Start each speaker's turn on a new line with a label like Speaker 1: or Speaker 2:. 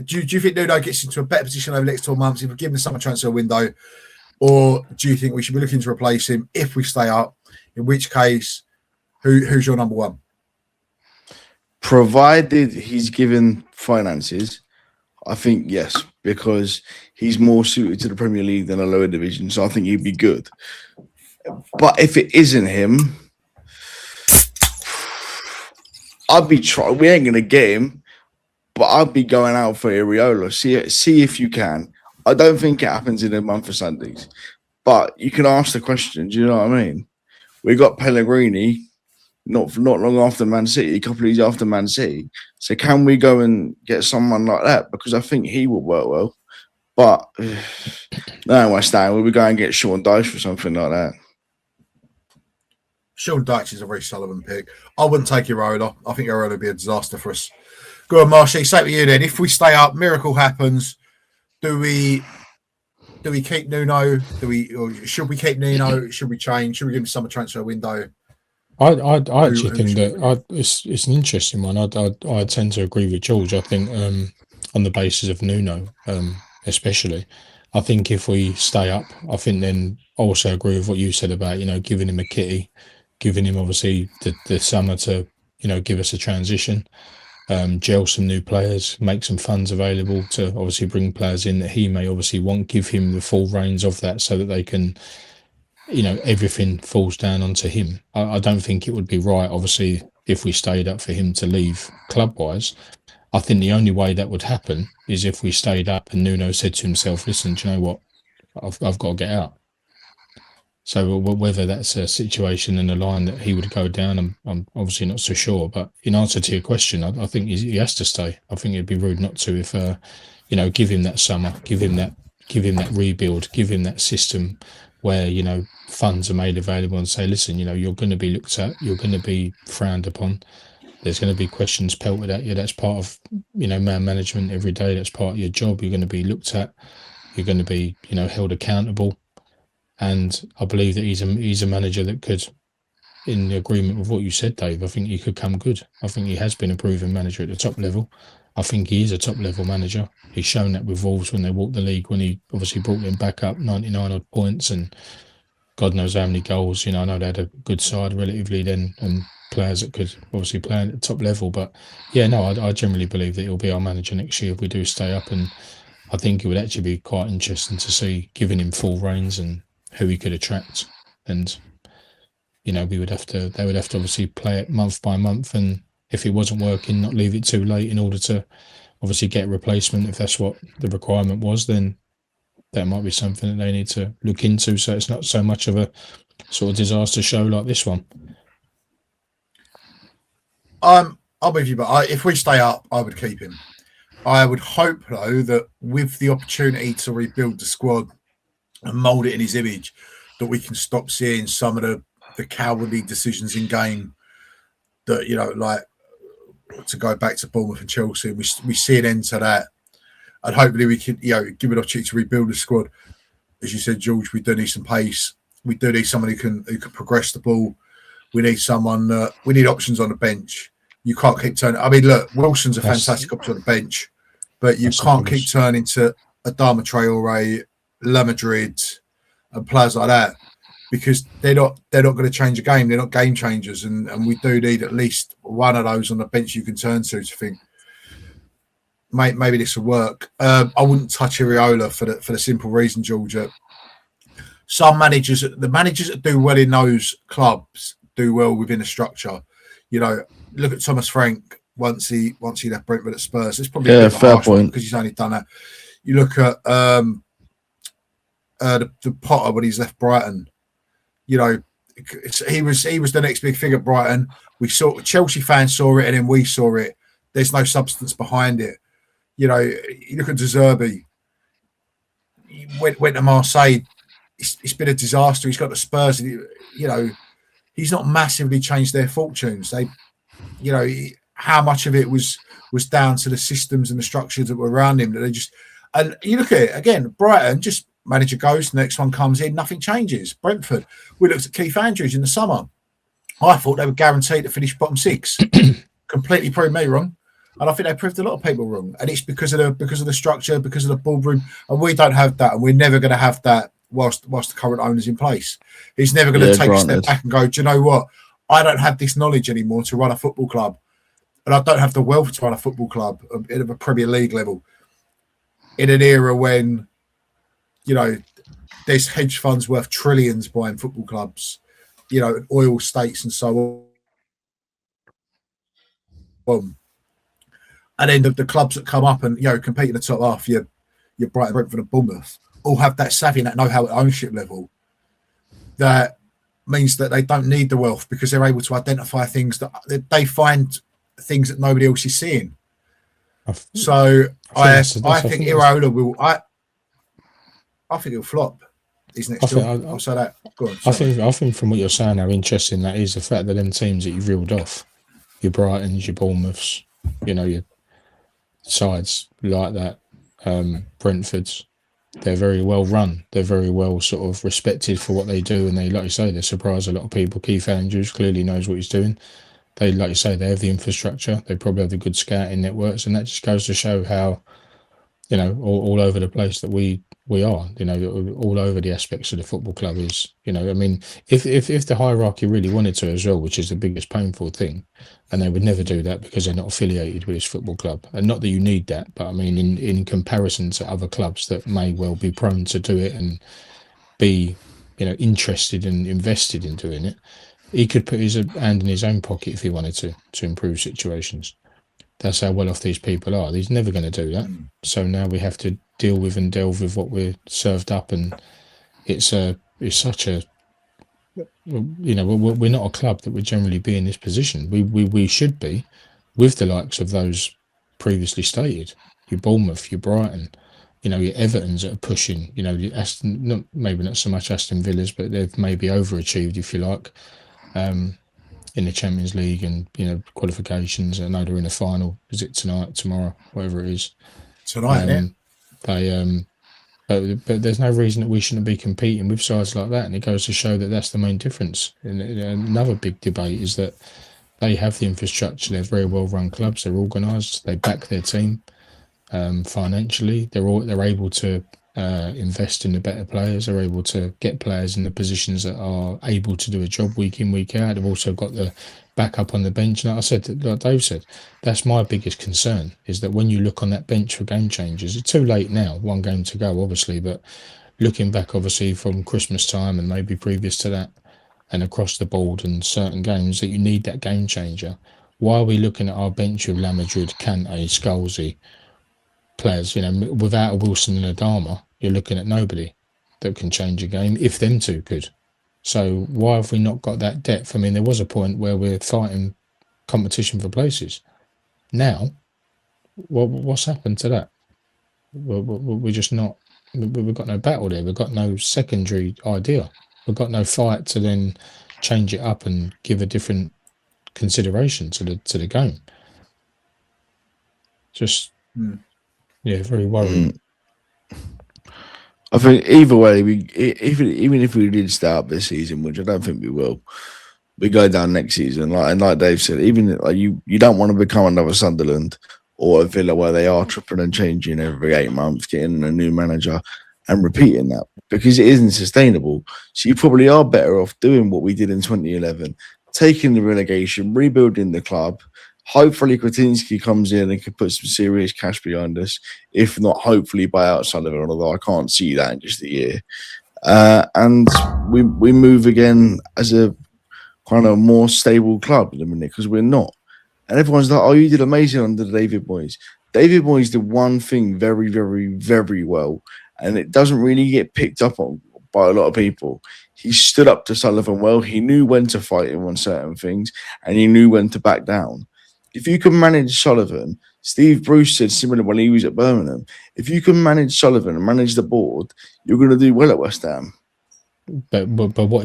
Speaker 1: Do you think Nuno gets into a better position over the next 12 months if we give him the summer transfer window, or do you think we should be looking to replace him if we stay up? In which case, who's your number one?
Speaker 2: Provided he's given finances, I think yes, because he's more suited to the Premier League than a lower division. So I think he'd be good. But if it isn't him, I'd be trying. We ain't gonna get him, but I'd be going out for Areola. See if you can. I don't think it happens in a month of Sundays, but you can ask the question. Do you know what I mean? We got Pellegrini not long after Man City, a couple of years after Man City. So can we go and get someone like that? Because I think he will work well. But no, West Ham, will we go and get Sean Dyche for something like that?
Speaker 1: Sean Dyche is a very Sullivan pick. I wouldn't take Areola. I think Areola would be a disaster for us. Go on, Marshy. Say with you then. If we stay up, miracle happens. Do we keep Nuno? Or should we keep Nuno? Should we change? Should we give him summer transfer window?
Speaker 3: I actually think that it's an interesting one. I tend to agree with George. I think on the basis of Nuno, especially, I think if we stay up, I think then I also agree with what you said about giving him a kitty, giving him obviously the summer to give us a transition, gel some new players, make some funds available to obviously bring players in that he may obviously want, give him the full reins of that so that they can. Everything falls down onto him. I don't think it would be right, obviously, if we stayed up for him to leave club-wise. I think the only way that would happen is if we stayed up and Nuno said to himself, listen, do you know what? I've got to get out. So whether that's a situation in the line that he would go down, I'm obviously not so sure. But in answer to your question, I think he has to stay. I think it'd be rude not to if, give him that summer, give him that rebuild, give him that system where, funds are made available and say, listen, you're going to be looked at, you're going to be frowned upon. There's going to be questions pelted at you. That's part of, man management every day. That's part of your job. You're going to be looked at. You're going to be, held accountable. And I believe that he's a manager that could, in agreement with what you said, Dave, I think he could come good. I think he has been a proven manager at the top level. I think he is a top level manager. He's shown that with Wolves when they walked the league, when he obviously brought them back up 99 odd points and God knows how many goals. I know they had a good side relatively then and players that could obviously play at the top level. But yeah, no, I generally believe that he'll be our manager next year if we do stay up. And I think it would actually be quite interesting to see, giving him full reins and who he could attract. And, they would have to obviously play it month by month. And if it wasn't working, not leave it too late in order to obviously get a replacement. If that's what the requirement was, then that might be something that they need to look into. So it's not so much of a sort of disaster show like this one.
Speaker 1: I'm with you, but if we stay up, I would keep him. I would hope, though, that with the opportunity to rebuild the squad and mould it in his image, that we can stop seeing some of the cowardly decisions in game that, like to go back to Bournemouth and Chelsea. We see an end to that. And hopefully we can, give an opportunity to rebuild the squad. As you said, George, we do need some pace. We do need someone who can progress the ball. We need someone. We need options on the bench. You can't keep turning. I mean, look, Wilson's a fantastic option on the bench, but you can't keep turning to Adama Traore, La Madrid, and players like that because they're not going to change the game. They're not game changers, and we do need at least one of those on the bench you can turn to think. Maybe this will work. I wouldn't touch Areola for the simple reason, Georgia. Some managers, the managers that do well in those clubs, do well within a structure. Look at Thomas Frank once he left Brentford at Spurs. It's probably a fair point because he's only done that. You look at the Potter when he's left Brighton. He was the next big thing at Brighton. We saw Chelsea fans saw it, and then we saw it. There's no substance behind it. You look at De Zerbi. He went to Marseille. It's been a disaster. He's got the Spurs. He's not massively changed their fortunes. How much of it was down to the systems and the structures that were around him that they just. And you look at it again. Brighton, just manager goes, the next one comes in, nothing changes. Brentford. We looked at Keith Andrews in the summer. I thought they were guaranteed to finish bottom six. Completely proved me wrong. And I think they proved a lot of people wrong. And it's because of the structure, because of the boardroom. And we don't have that. And we're never going to have that whilst the current owner's in place. He's never going to take a step back and go, do you know what? I don't have this knowledge anymore to run a football club. And I don't have the wealth to run a football club at a Premier League level. In an era when, you know, there's hedge funds worth trillions buying football clubs, you know, oil states and so on. And then the clubs that come up and, you know, compete in the top half, your Brighton, Brentford and Bournemouth, all have that savvy and that know-how at ownership level. That means that they don't need the wealth because they're able to identify things that they find things that nobody else is seeing. I think Iraola will. I think he'll flop his next job. I'll say that. Go on.
Speaker 3: I think from what you're saying, how interesting that is, the fact that them teams that you've reeled off, your Brightons, your Bournemouths, you know, your sides like that, Brentfords, they're very well run. They're very well sort of respected for what they do, and they, like you say, they surprise a lot of people. Keith Andrews clearly knows what he's doing. They, like you say, they have the infrastructure. They probably have the good scouting networks, and that just goes to show how, you know, all over the place that we are, you know, all over the aspects of the football club is, you know, I mean, if the hierarchy really wanted to as well, which is the biggest painful thing, and they would never do that because they're not affiliated with this football club. And not that you need that, but I mean, in comparison to other clubs that may well be prone to do it and be, you know, interested and invested in doing it, he could put his hand in his own pocket if he wanted to improve situations. That's how well off these people are. He's never going to do that. So now we have to deal with and delve with what we're served up, and it's such a, you know, we're not a club that would generally be in this position. We should be with the likes of those previously stated, your Bournemouth, your Brighton, you know, your Evertons that are pushing, you know, your maybe not so much Aston Villas, but they've maybe overachieved, if you like, in the Champions League and, you know, qualifications. I know they're in the final. Is it tonight, tomorrow, whatever it is?
Speaker 1: Tonight,
Speaker 3: but there's no reason that we shouldn't be competing with sides like that, and it goes to show that that's the main difference. And another big debate is that they have the infrastructure. They're very well run clubs. They're organised. They back their team financially. They're able to invest in the better players. They're able to get players in the positions that are able to do a job week in, week out. They've also got the backup on the bench. And like I said, like Dave said, that's my biggest concern, is that when you look on that bench for game changers, it's too late now, one game to go, obviously, but looking back, obviously, from Christmas time and maybe previous to that and across the board and certain games that you need that game changer. Why are we looking at our bench with La Madrid, Kante, Scalzi, players, you know, without a Wilson and a Dharma, you're looking at nobody that can change a game, if them two could. So why have we not got that depth? I mean, there was a point where we're fighting competition for places. Now, what's happened to that? We're just not, we've got no battle there. We've got no secondary idea. We've got no fight to then change it up and give a different consideration to the game. Just, yeah, very worrying.
Speaker 2: I think either way, even if we did start this season, which I don't think we will, we go down next season. Like Dave said, even like you don't want to become another Sunderland or a Villa where they are tripping and changing every 8 months, getting a new manager and repeating that, because it isn't sustainable. So you probably are better off doing what we did in 2011, taking the relegation, rebuilding the club. Hopefully Kretinsky comes in and can put some serious cash behind us. If not, hopefully buy out Sullivan, although I can't see that in just a year. And we move again as a kind of more stable club at the minute, because we're not. And everyone's like, oh, you did amazing under David Moyes. David Moyes did one thing very, very, very well, and it doesn't really get picked up on by a lot of people. He stood up to Sullivan well. He knew when to fight him on certain things, and he knew when to back down. If you can manage Sullivan, Steve Bruce said similar when he was at Birmingham, if you can manage Sullivan and manage the board, you're going to do well at West Ham.
Speaker 3: But what is